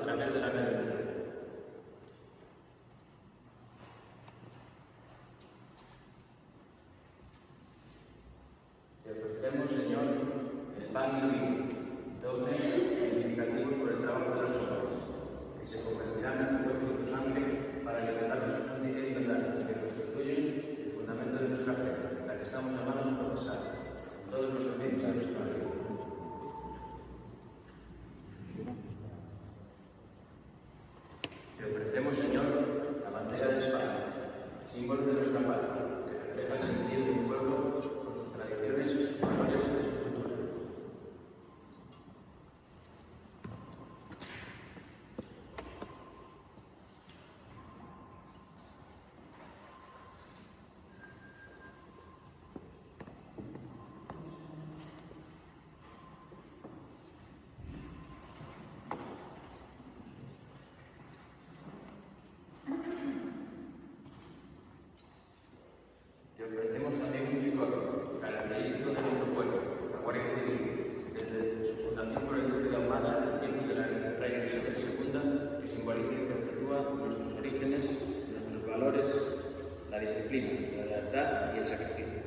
través de la redención. Te ofrecemos, Señor, el pan y el vino, dones significativos por el trabajo de los hombres, que se convertirán en tu cuerpo y tu sangre para alimentarnos en justicia y verdad, que constituyen el fundamento de nuestra fe, la que estamos llamados a profesar, en todos los ámbitos de nuestra vida. Te ofrecemos, Señor, la bandera de España, símbolo de nuestra patria, que refleja el sentido de un pueblo con sus tradiciones, sus valores y su cultura. Te ofrecemos también un tricolor, característico de nuestro pueblo, la Guardia Civil, desde su fundación por el duque de Ahumada en tiempos de la reina Isabel II, que simboliza y perpetúa nuestros orígenes, nuestros valores, la disciplina, la lealtad y el sacrificio.